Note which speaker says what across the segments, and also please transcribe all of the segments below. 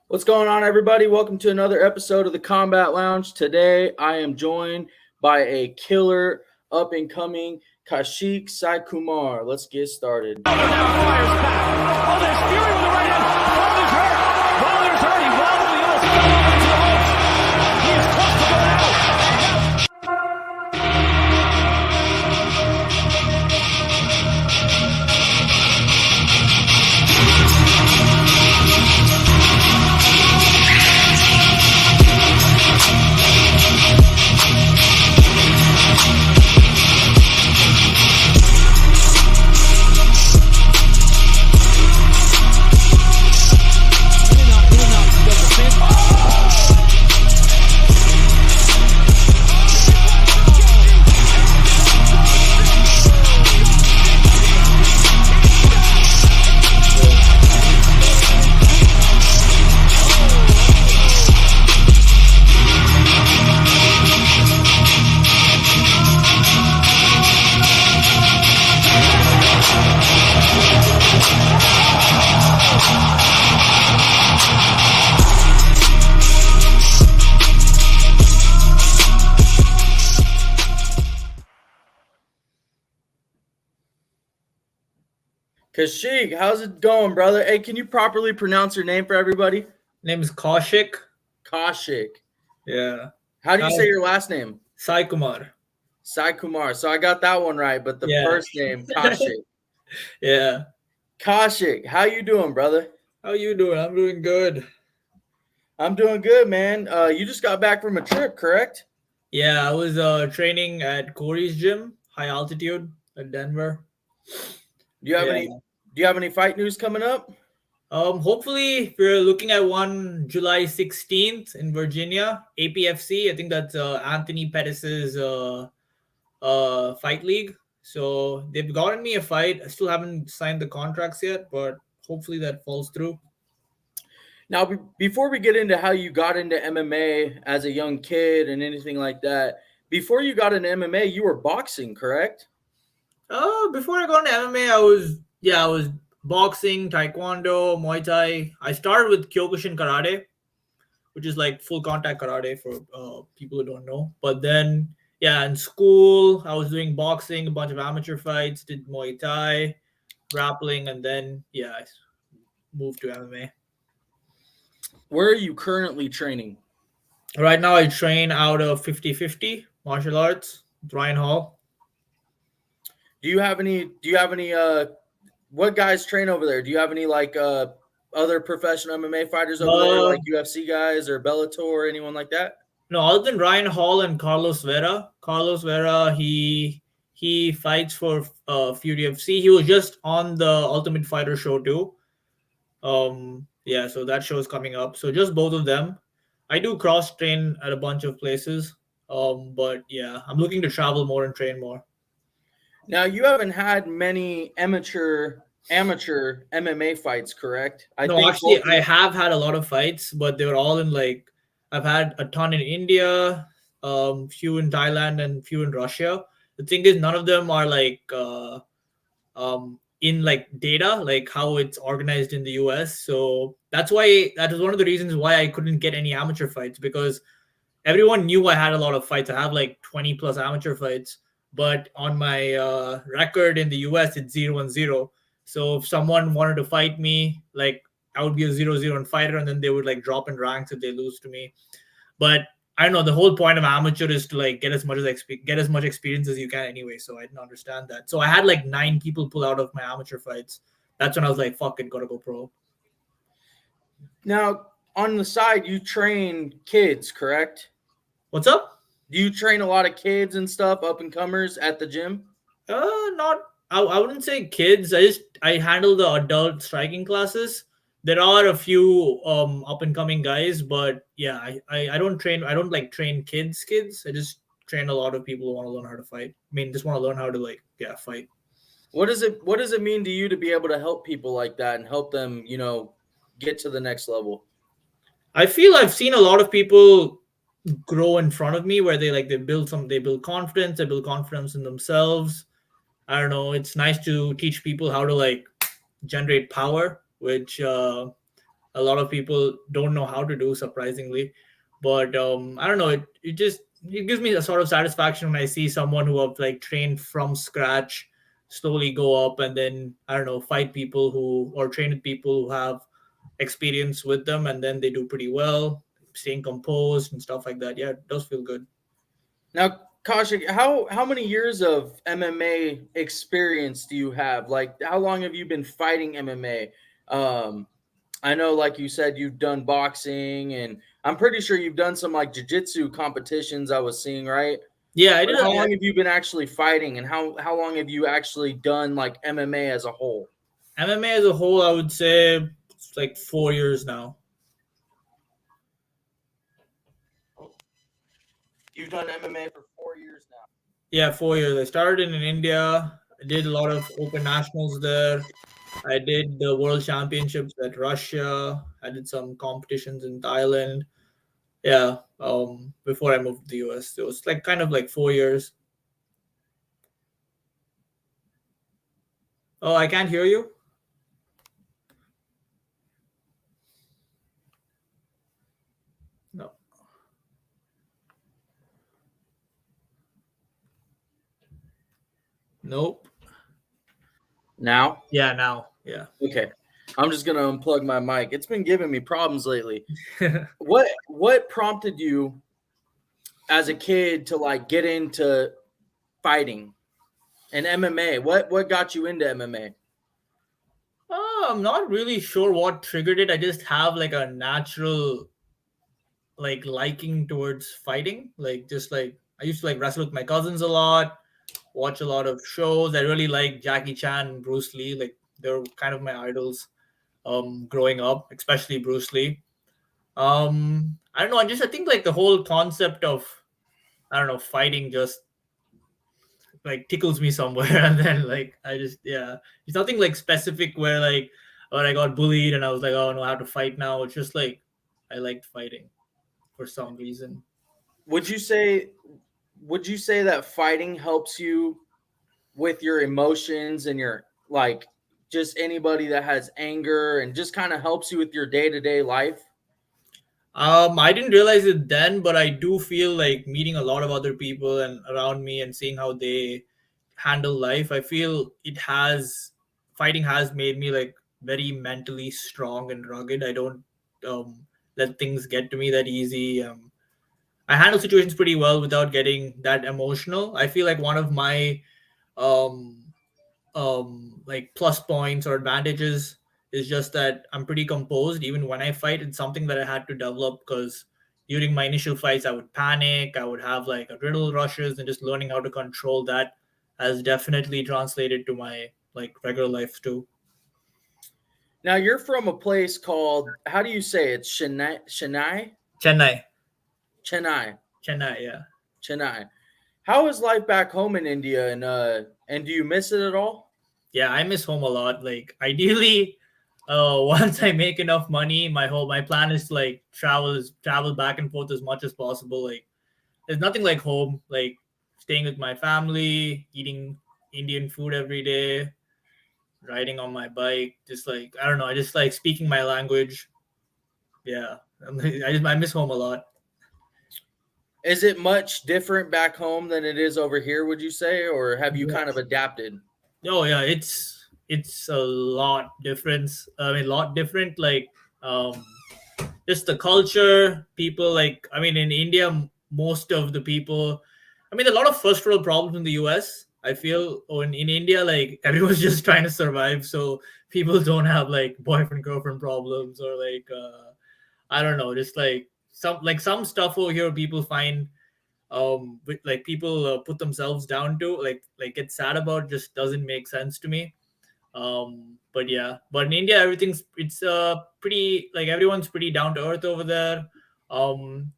Speaker 1: What's going on, everybody? Welcome to another episode of the Combat Lounge. Today, I am joined by a killer up and coming Kaushik Saikumar. Let's get started.
Speaker 2: Oh, there's Fury with the right hand. Wilder's hurt. Wilder's hurt. He wobbled. He almost fell over into the ropes. He is close to going out.
Speaker 1: Kaushik, how's it going, brother? Hey, can you properly pronounce your name for everybody?
Speaker 3: Name is Kaushik.
Speaker 1: Kaushik.
Speaker 3: Yeah.
Speaker 1: How do you say your last name?
Speaker 3: Saikumar.
Speaker 1: Saikumar. So I got that one right, but the
Speaker 3: Yeah.
Speaker 1: first name, Kaushik.
Speaker 3: Yeah.
Speaker 1: Kaushik, how you doing, brother?
Speaker 3: How you doing? I'm doing good.
Speaker 1: I'm doing good, man. You just got back from a trip, correct?
Speaker 3: Yeah, I was training at Corey's gym, high altitude at Denver.
Speaker 1: Do you have any fight news coming up?
Speaker 3: Hopefully we're looking at one July 16th in Virginia, APFC. I think that's Anthony Pettis's fight league. So they've gotten me a fight. I still haven't signed the contracts yet, but hopefully that falls through.
Speaker 1: Now, before we get into how you got into MMA as a young kid and anything like that, before you got into MMA, you were boxing, correct?
Speaker 3: Before I got into MMA, I was boxing, taekwondo, Muay Thai. I started with Kyokushin karate, which is like full contact karate for people who don't know. But then, in school, I was doing boxing, a bunch of amateur fights, did Muay Thai, grappling, and then, I moved to MMA.
Speaker 1: Where are you currently training?
Speaker 3: Right now, I train out of 50-50 martial arts with Ryan Hall.
Speaker 1: Do you have any what guys train over there? Do you have any other professional MMA fighters over there, like UFC guys or Bellator or anyone like that?
Speaker 3: No, other than Ryan Hall and Carlos Vera. Carlos Vera, he fights for Fury UFC. He was just on the Ultimate Fighter show too. So that show is coming up. So just both of them. I do cross train at a bunch of places. But I'm looking to travel more and train more.
Speaker 1: Now, you haven't had many amateur MMA fights, correct?
Speaker 3: I have had a lot of fights, but they were all in I've had a ton in India, few in Thailand, and few in Russia. The thing is, none of them are in data, how it's organized in the US. So that was one of the reasons why I couldn't get any amateur fights, because everyone knew I had a lot of fights. I have 20 plus amateur fights. But on my record in the US, it's 0-0. So if someone wanted to fight me, I would be a 0-0 fighter, and then they would drop in ranks if they lose to me. But I don't know. The whole point of amateur is to get as much experience as you can anyway. So I didn't understand that. So I had 9 people pull out of my amateur fights. That's when I was like, "Fuck it, gotta go pro."
Speaker 1: Now, on the side, you train kids, correct?
Speaker 3: What's up?
Speaker 1: Do you train a lot of kids and stuff, up and comers at the gym?
Speaker 3: I wouldn't say kids. I handle the adult striking classes. There are a few up and coming guys, but I don't train. I don't train kids. I just train a lot of people who want to learn how to fight. I mean, just want to learn how to fight.
Speaker 1: What does it mean to you to be able to help people like that and help them, get to the next level?
Speaker 3: I feel I've seen a lot of people grow in front of me where they build confidence, they build confidence in themselves. I don't know. It's nice to teach people how to generate power, which a lot of people don't know how to do, surprisingly. But I don't know, it gives me a sort of satisfaction when I see someone who have like trained from scratch slowly go up and then, I don't know, fight people who, or train with people who have experience with them, and then they do pretty well, staying composed and stuff like that. Yeah, it does feel good.
Speaker 1: Now, Kaushik, how many years of MMA experience do you have? Like, how long have you been fighting MMA? I know, like you said, you've done boxing, and I'm pretty sure you've done some like jiu-jitsu competitions I was seeing, right?
Speaker 3: Yeah, I
Speaker 1: But
Speaker 3: did.
Speaker 1: how long have you been actually fighting, and how long have you actually done like MMA as a whole?
Speaker 3: MMA as a whole, I would say it's like 4 years now.
Speaker 1: You've done MMA for 4 years now.
Speaker 3: Yeah, 4 years. I started in India. I did a lot of open nationals there. I did the world championships at Russia. I did some competitions in Thailand. Yeah, before I moved to the US. It was like kind of like 4 years. Oh, I can't hear you. No. Nope.
Speaker 1: Now?
Speaker 3: Yeah, now. Yeah.
Speaker 1: Okay. I'm just gonna unplug my mic. It's been giving me problems lately. What prompted you as a kid to like get into fighting and MMA? What got you into MMA?
Speaker 3: I'm not really sure what triggered it. I just have like a natural like liking towards fighting. Like just like I used to like wrestle with my cousins a lot, watch a lot of shows. I really like Jackie Chan and Bruce Lee. Like they're kind of my idols growing up, especially Bruce Lee. I don't know, I think like the whole concept of, I don't know, fighting just like tickles me somewhere. And then like I just, yeah, it's nothing like specific where like, or I got bullied and I was like, oh no, I have to fight now. It's just like I liked fighting for some reason.
Speaker 1: Would you say that fighting helps you with your emotions and your like just anybody that has anger and just kind of helps you with your day-to-day life?
Speaker 3: I didn't realize it then, but I do feel like meeting a lot of other people and around me and seeing how they handle life. I feel fighting has made me like very mentally strong and rugged. I don't let things get to me that easy. I handle situations pretty well without getting that emotional. I feel like one of my um, like plus points or advantages is just that I'm pretty composed even when I fight. It's something that I had to develop because during my initial fights I would panic, I would have like adrenaline rushes, and just learning how to control that has definitely translated to my like regular life too.
Speaker 1: Now you're from a place called, how do you say it? Chennai?
Speaker 3: Chennai.
Speaker 1: Chennai.
Speaker 3: Chennai, yeah.
Speaker 1: Chennai. How is life back home in India, and do you miss it at all?
Speaker 3: Yeah, I miss home a lot. Like ideally, once I make enough money, my plan is to like travel back and forth as much as possible. Like there's nothing like home, like staying with my family, eating Indian food every day, riding on my bike, just like I don't know, I just like speaking my language. Yeah. I miss home a lot.
Speaker 1: Is it much different back home than it is over here, would you say, or have you kind of adapted?
Speaker 3: Oh yeah, it's a lot different. I mean, a lot different. Like just the culture, people. Like I mean, in India, most of the people. I mean, a lot of first world problems in the US. I feel, or in India, like everyone's just trying to survive. So people don't have like boyfriend girlfriend problems or like I don't know, just like some stuff over here people find with like people put themselves down to like get sad about, just doesn't make sense to me. But yeah, but in India it's pretty, like everyone's pretty down to earth over there. um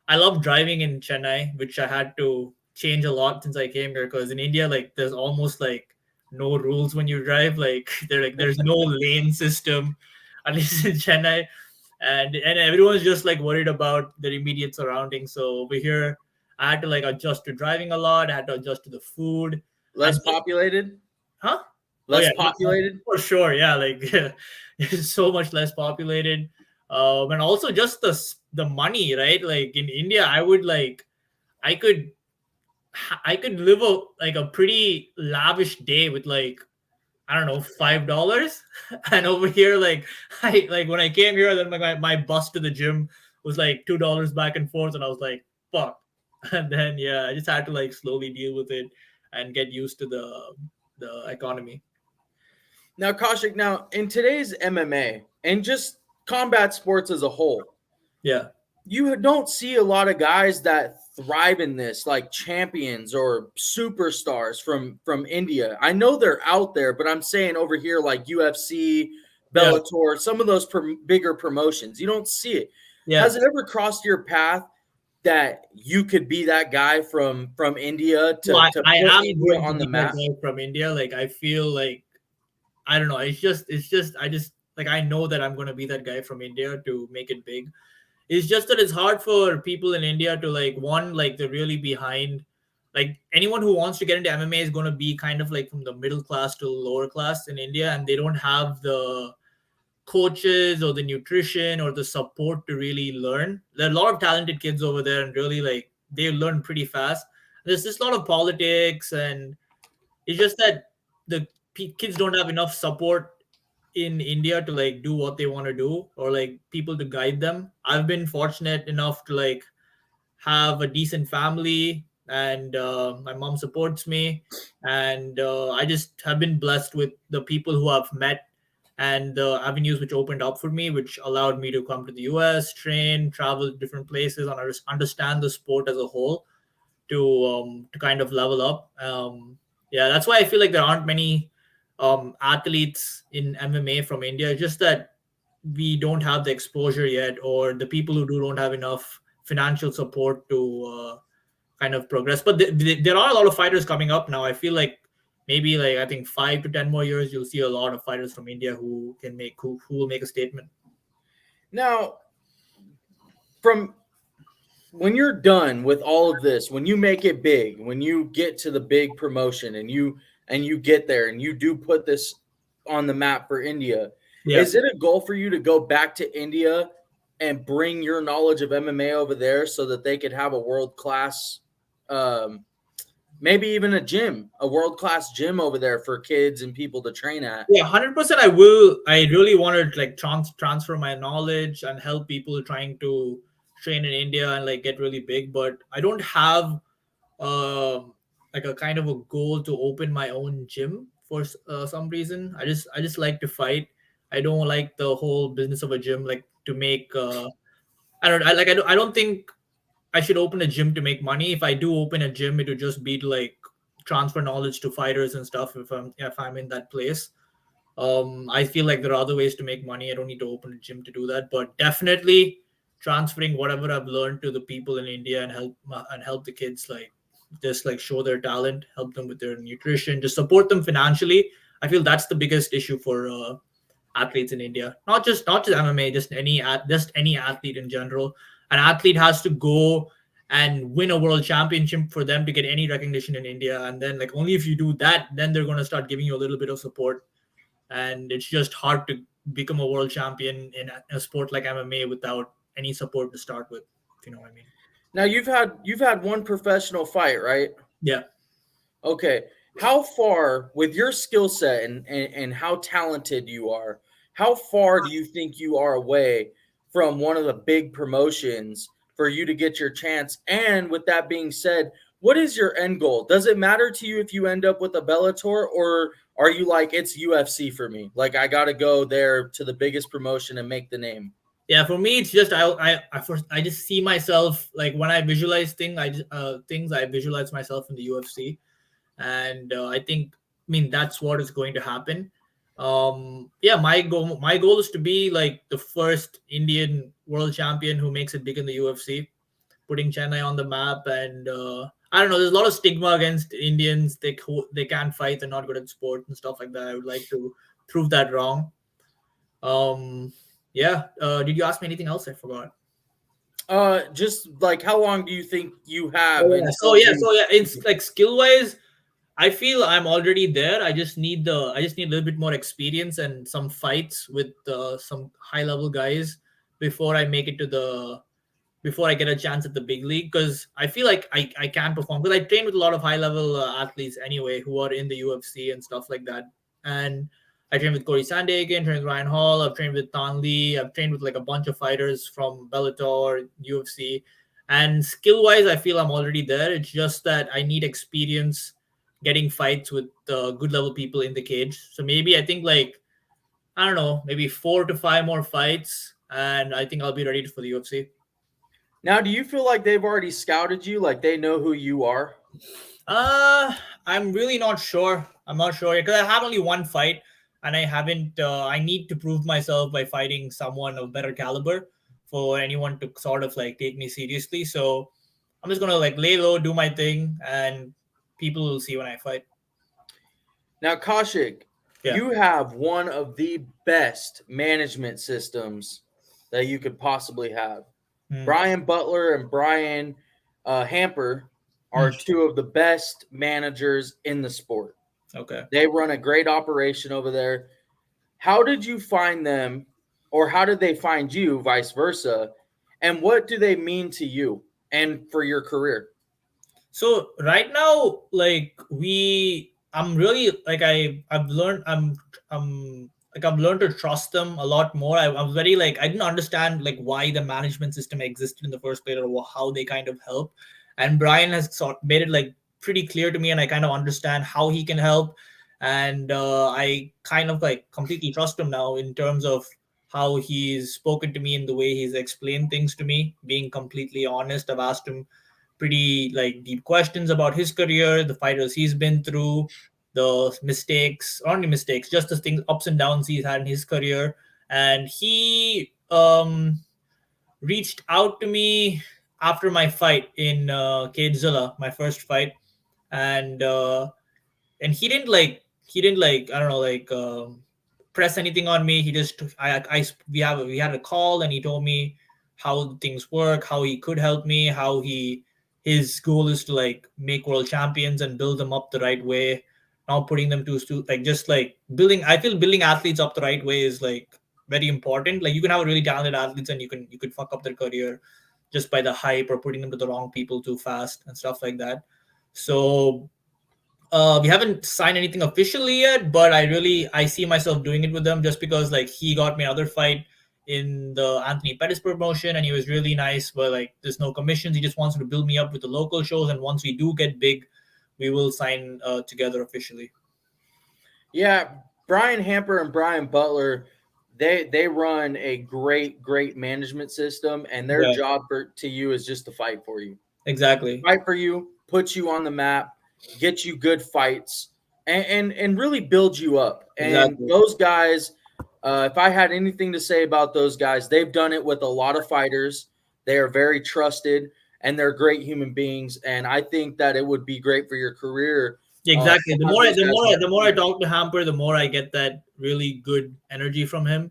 Speaker 3: I love driving in Chennai, which I had to change a lot since I came here, because in India like there's almost like no rules when you drive. Like there's no lane system, at least in Chennai. And everyone's just like worried about their immediate surroundings. So over here I had to like adjust to driving a lot. I had to adjust to the food.
Speaker 1: Less
Speaker 3: And
Speaker 1: populated?
Speaker 3: huh? Oh
Speaker 1: Less
Speaker 3: yeah,
Speaker 1: populated?
Speaker 3: for sure. Yeah, like it's so much less populated. And also just the money, right? Like in India, I could I could live a pretty lavish day with like, I don't know, $5. And over here, like I like when I came here, then my bus to the gym was like $2 back and forth, and I was like, fuck. And then yeah, I just had to like slowly deal with it and get used to the economy.
Speaker 1: Now, Kaushik, now in today's MMA and just combat sports as a whole,
Speaker 3: Yeah.
Speaker 1: you don't see a lot of guys that thrive in this, like champions or superstars from India. I know they're out there, but I'm saying over here, like UFC,
Speaker 3: Yeah.
Speaker 1: Bellator, some of those bigger promotions, you don't see it.
Speaker 3: Yeah.
Speaker 1: Has it ever crossed your path that you could be that guy from India to,
Speaker 3: Well,
Speaker 1: to
Speaker 3: I
Speaker 1: put
Speaker 3: am
Speaker 1: India
Speaker 3: going to
Speaker 1: on the
Speaker 3: be that
Speaker 1: map?
Speaker 3: guy from India. Like I feel like I don't know. It's just I just like I know that I'm going to be that guy from India to make it big. It's just that it's hard for people in India to like one like they're really behind. Like anyone who wants to get into MMA is going to be kind of like from the middle class to lower class in India, and they don't have the coaches or the nutrition or the support to really learn. There are a lot of talented kids over there, and really like they learn pretty fast. There's just a lot of politics, and it's just that the kids don't have enough support in India to like do what they want to do, or like people to guide them. I've been fortunate enough to like have a decent family, and my mom supports me, and I just have been blessed with the people who I've met and the avenues which opened up for me, which allowed me to come to the US, train, travel to different places, and understand the sport as a whole to kind of level up. Yeah, that's why I feel like there aren't many athletes in MMA from India. It's just that we don't have the exposure yet, or the people who do don't have enough financial support to kind of progress. But there are a lot of fighters coming up now. I feel like maybe like I think 5 to 10 more years, you'll see a lot of fighters from India who will make a statement.
Speaker 1: Now, from when you're done with all of this, when you make it big, when you get to the big promotion and you get there and you do put this on the map for India,
Speaker 3: Yeah.
Speaker 1: is it a goal for you to go back to India and bring your knowledge of MMA over there so that they could have a world-class maybe even a world-class gym over there for kids and people to train at?
Speaker 3: Yeah, 100%. I will. I really want to like transfer my knowledge and help people trying to train in India and like get really big. But I don't have like a kind of a goal to open my own gym for some reason. I just like to fight. I don't like the whole business of a gym, like to make. I don't think I should open a gym to make money. If I do open a gym, it would just be to like transfer knowledge to fighters and stuff. If I'm in that place, I feel like there are other ways to make money. I don't need to open a gym to do that, but definitely transferring whatever I've learned to the people in India and help the kids like just like show their talent, help them with their nutrition, just support them financially. I feel that's the biggest issue for athletes in India. Not just MMA, just any athlete in general. An athlete has to go and win a world championship for them to get any recognition in India, and then like only if you do that, then they're going to start giving you a little bit of support. And it's just hard to become a world champion in a sport like MMA without any support to start with, if you know what I mean.
Speaker 1: Now you've had one professional fight, right?
Speaker 3: Yeah.
Speaker 1: Okay. How far, with your skill set and how talented you are, how far do you think you are away from one of the big promotions for you to get your chance? And with that being said, what is your end goal? Does it matter to you if you end up with a Bellator, or are you like, it's UFC for me? Like, I got to go there to the biggest promotion and make the name.
Speaker 3: Yeah, for me, it's just I just see myself like when I visualize things, I visualize myself in the UFC, and I mean that's what is going to happen. Yeah, my goal is to be like the first Indian world champion who makes it big in the UFC, putting Chennai on the map. And I don't know, there's a lot of stigma against Indians. They can't fight, they're not good at sport and stuff like that. I would like to prove that wrong. Yeah. Did you ask me anything else? I forgot.
Speaker 1: Just like, how long do you think you have?
Speaker 3: So yeah, it's like skill wise, I feel I'm already there. I just need a little bit more experience and some fights with some high level guys before I make it to the before I get a chance at the big league, because I feel like I can perform, because I train with a lot of high level athletes anyway who are in the UFC and stuff like that. And I train with Corey Sandhagen, trained with Ryan Hall, I've trained with Tan Lee, I've trained with like a bunch of fighters from Bellator, UFC. And skill wise, I feel I'm already there. It's just that I need experience getting fights with good level people in the cage. So maybe I think like, I don't know, maybe 4 to 5 more fights, and I think I'll be ready for the UFC.
Speaker 1: Now, do you feel like they've already scouted you? Like they know who you are?
Speaker 3: Uh, I'm really not sure. I'm not sure because I have only one fight, and I haven't. I need to prove myself by fighting someone of better caliber for anyone to sort of like take me seriously. So I'm just gonna like lay low, do my thing, and people will see when I fight.
Speaker 1: Now, Kaushik,
Speaker 3: Yeah.
Speaker 1: you have one of the best management systems that you could possibly have.
Speaker 3: Hmm.
Speaker 1: Brian Butler and Brian Hamper are
Speaker 3: Hmm.
Speaker 1: two of the best managers in the sport.
Speaker 3: Okay.
Speaker 1: They run a great operation over there. How did you find them, or how did they find you, vice versa? And what do they mean to you and for your career?
Speaker 3: So right now, I'm really like I've learned I'm like I've learned to trust them a lot more. I'm very like I didn't understand like why the management system existed in the first place or how they kind of help, and Brian has sort made it like pretty clear to me, and I kind of understand how he can help, and I kind of like completely trust him now in terms of how he's spoken to me and the way he's explained things to me, being completely honest. I've asked him pretty like deep questions about his career, the fighters he's been through, the mistakes, or only mistakes, just the things, ups and downs he's had in his career. And he reached out to me after my fight in Cadezilla, my first fight, and he didn't like I don't know like press anything on me. He just I we had a call, and he told me how things work, how he could help me, how his goal is to like make world champions and build them up the right way, not putting them to like just like building. I feel building athletes up the right way is like very important. Like you can have a really talented athletes, and you could fuck up their career just by the hype or putting them to the wrong people too fast and stuff like that. So we haven't signed anything officially yet, but I see myself doing it with them just because like he got me another fight in the Anthony Pettis promotion, and he was really nice. But like there's no commissions. He just wants to build me up with the local shows, and once we do get big, we will sign together officially.
Speaker 1: Yeah, Brian Hamper and Brian Butler, they run a great management system, and their
Speaker 3: Yeah,
Speaker 1: job to you is just to fight for you.
Speaker 3: exactly.
Speaker 1: Fight for you, put you on the map, get you good fights, and really build you up. And
Speaker 3: Exactly.
Speaker 1: those guys, if I had anything to say about those guys, they've done it with a lot of fighters. They are very trusted, and they're great human beings. And I think that it would be great for your career.
Speaker 3: Exactly.
Speaker 1: To have those guys on
Speaker 3: The
Speaker 1: your
Speaker 3: more I
Speaker 1: team.
Speaker 3: talk to Hamper, the more I get that really good energy from him.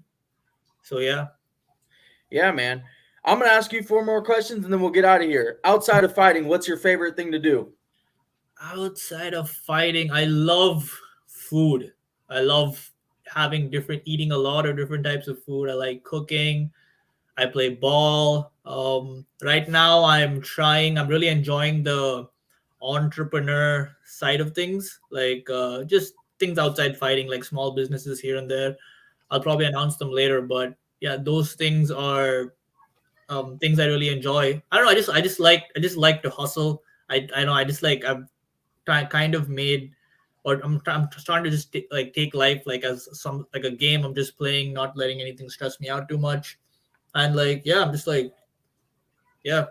Speaker 3: So yeah.
Speaker 1: Yeah, man. I'm gonna ask you 4 more questions, and then we'll get out of here. Outside of fighting, what's your favorite thing to do?
Speaker 3: Outside of fighting, I love food. I love eating a lot of different types of food. I like cooking. I play ball. Right now, I'm really enjoying the entrepreneur side of things, like just things outside fighting, like small businesses here and there. I'll probably announce them later, but yeah, those things are things I really enjoy. I don't know. I just like to hustle. I know. I just like kind of made, or I'm trying to just take life like as some like a game. I'm just playing, not letting anything stress me out too much, and like yeah, I'm just like yeah,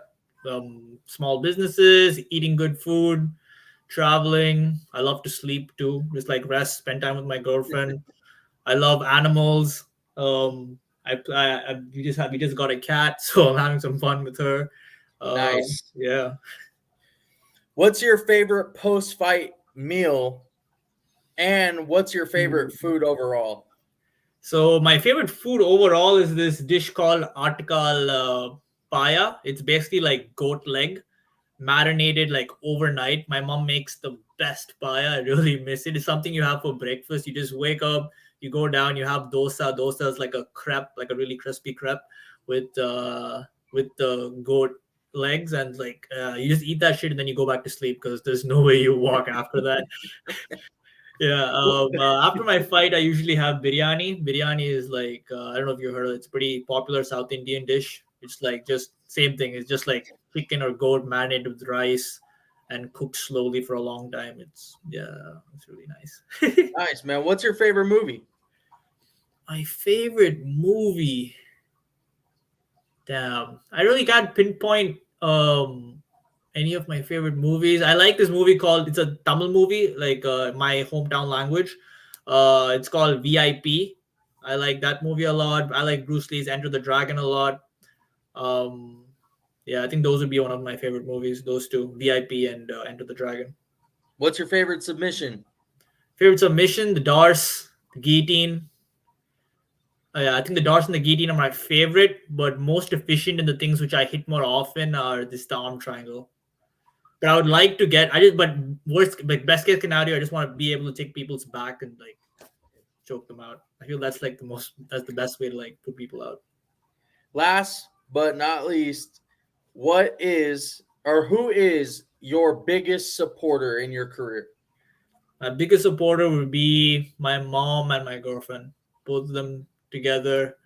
Speaker 3: small businesses, eating good food, traveling. I love to sleep too, just like rest, spend time with my girlfriend. I love animals. We just got a cat, so I'm having some fun with her.
Speaker 1: Nice.
Speaker 3: Yeah.
Speaker 1: What's your favorite post-fight meal, and what's your favorite food overall?
Speaker 3: So my favorite food overall is this dish called Artikal paya. It's basically like goat leg marinated like overnight. My mom makes the best paya. I really miss it. It's something you have for breakfast. You just wake up, You go down, you have dosa. Dosa is like a crepe, like a really crispy crepe with the goat legs, and like you just eat that shit and then you go back to sleep because there's no way you walk after that. Yeah. After my fight, I usually have biryani. Biryani is like I don't know if you heard of it. It's a pretty popular South Indian dish. It's like just same thing. It's just like chicken or goat marinated with rice and cooked slowly for a long time. It's really nice.
Speaker 1: Nice, man. What's your favorite movie?
Speaker 3: My favorite movie. Damn, I really can't pinpoint any of my favorite movies. I like this movie called, it's a Tamil movie, like my hometown language. It's called VIP. I like that movie a lot. I like Bruce Lee's Enter the Dragon a lot. Yeah, I think those would be one of my favorite movies. Those two, VIP and Enter the Dragon.
Speaker 1: What's your favorite submission?
Speaker 3: Favorite submission, the Dars, the guillotine. Yeah, I think the Dars and the guillotine are my favorite, but most efficient in the things which I hit more often are the arm triangle. But I would like to get, best case scenario, I just want to be able to take people's back and like choke them out. I feel that's like that's the best way to like put people out.
Speaker 1: Last but not least, who is your biggest supporter in your career?
Speaker 3: My biggest supporter would be my mom and my girlfriend. Both of them together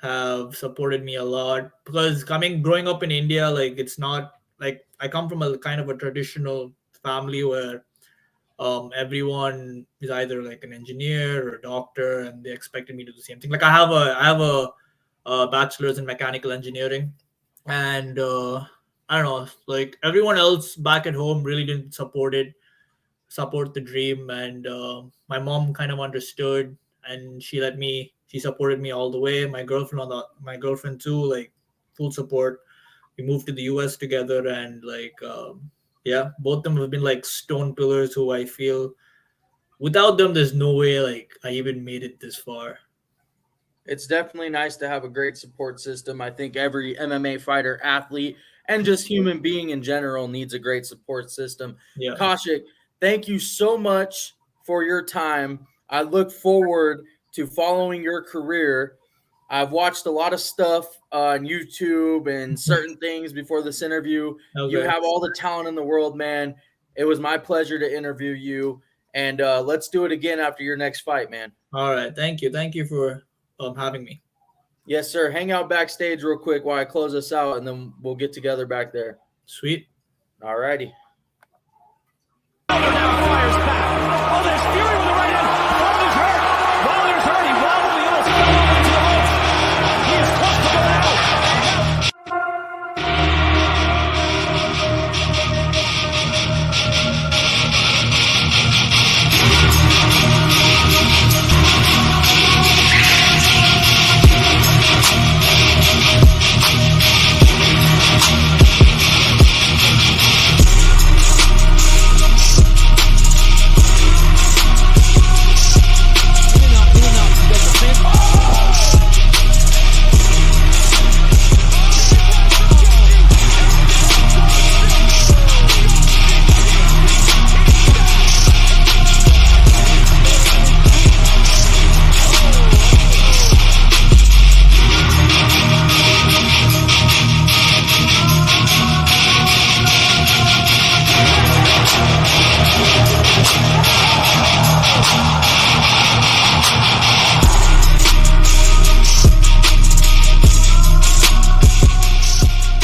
Speaker 3: have supported me a lot because growing up in India, like it's not like I come from a kind of a traditional family where everyone is either like an engineer or a doctor, and they expected me to do the same thing. Like I have a bachelor's in mechanical engineering, and I don't know, like everyone else back at home really didn't support the dream, and my mom kind of understood, and she supported me all the way. My girlfriend too, like full support. We moved to the US together, and like both of them have been like stone pillars who I feel without them there's no way like I even made it this far.
Speaker 1: It's definitely nice to have a great support system. I think every MMA fighter, athlete, and just human being in general needs a great support system.
Speaker 3: Yeah.
Speaker 1: Kaushik, thank you so much for your time. I look forward to following your career. I've watched a lot of stuff on YouTube and certain things before this interview.
Speaker 3: Okay.
Speaker 1: You have all the talent in the world, man. It was my pleasure to interview you. And let's do it again after your next fight, man.
Speaker 3: All right. Thank you. Thank you for having me.
Speaker 1: Yes, sir. Hang out backstage real quick while I close us out, and then we'll get together back there.
Speaker 3: Sweet.
Speaker 1: All righty.
Speaker 2: Now fires back. Oh, there's fury